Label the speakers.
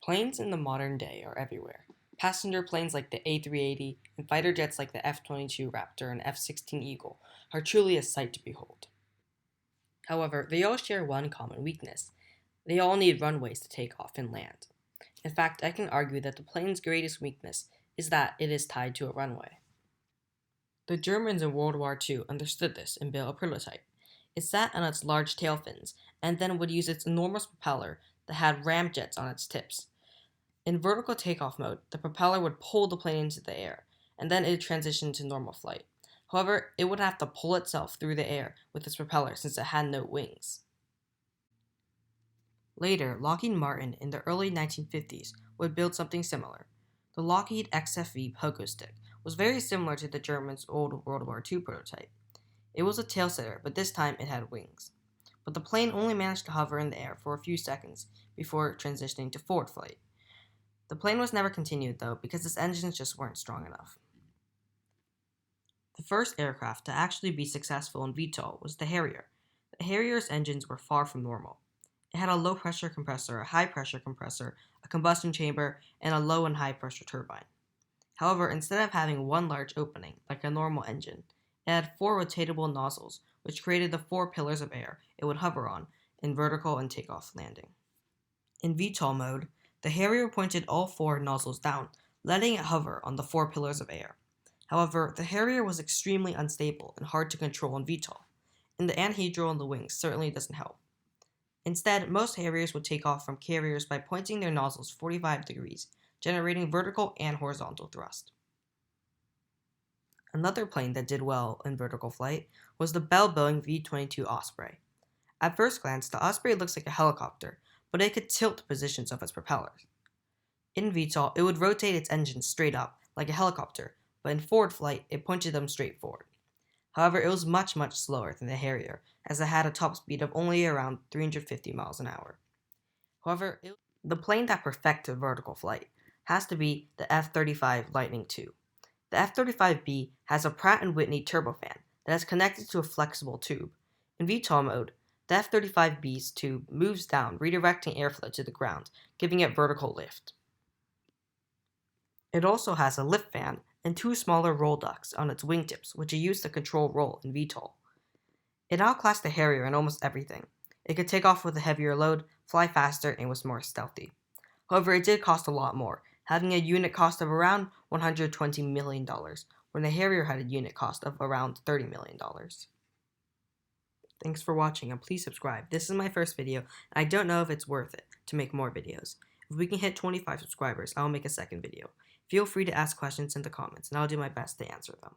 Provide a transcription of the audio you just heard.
Speaker 1: Planes in the modern day are everywhere. Passenger planes like the A380 and fighter jets like the F-22 Raptor and F-16 Eagle are truly a sight to behold. However, they all share one common weakness. They all need runways to take off and land. In fact, I can argue that the plane's greatest weakness is that it is tied to a runway. The Germans in World War II understood this and built a prototype. It sat on its large tail fins and then would use its enormous propeller that had ramjets on its tips. In vertical takeoff mode, the propeller would pull the plane into the air, and then it would transition to normal flight. However, it would have to pull itself through the air with its propeller since it had no wings. Later, Lockheed Martin in the early 1950s would build something similar. The Lockheed XFV Pogo Stick was very similar to the Germans' old World War II prototype. It was a tailsetter, but this time it had wings. But the plane only managed to hover in the air for a few seconds before transitioning to forward flight. The plane was never continued, though, because its engines just weren't strong enough. The first aircraft to actually be successful in VTOL was the Harrier. The Harrier's engines were far from normal. It had a low pressure compressor, a high pressure compressor, a combustion chamber, and a low and high pressure turbine. However, instead of having one large opening, like a normal engine, it had four rotatable nozzles, which created the four pillars of air it would hover on in vertical and takeoff landing. In VTOL mode, the Harrier pointed all four nozzles down, letting it hover on the four pillars of air. However, the Harrier was extremely unstable and hard to control in VTOL, and the anhedral on the wings certainly doesn't help. Instead, most Harriers would take off from carriers by pointing their nozzles 45 degrees, generating vertical and horizontal thrust. Another plane that did well in vertical flight was the Bell Boeing V-22 Osprey. At first glance, the Osprey looks like a helicopter, but it could tilt the positions of its propellers. In VTOL, it would rotate its engines straight up, like a helicopter, but in forward flight, it pointed them straight forward. However, it was much slower than the Harrier, as it had a top speed of only around 350 miles an hour. However, the plane that perfected vertical flight has to be the F-35 Lightning II. The F-35B has a Pratt & Whitney turbofan that is connected to a flexible tube. In VTOL mode, the F-35B's tube moves down, redirecting airflow to the ground, giving it vertical lift. It also has a lift fan and two smaller roll ducts on its wingtips, which are used to control roll in VTOL. It outclassed the Harrier in almost everything. It could take off with a heavier load, fly faster, and was more stealthy. However, it did cost a lot more, having a unit cost of around $120 million, when the Harrier had a unit cost of around $30 million. Thanks for watching, and please subscribe. This is my first video, and I don't know if it's worth it to make more videos. If we can hit 25 subscribers, I'll make a second video. Feel free to ask questions in the comments, and I'll do my best to answer them.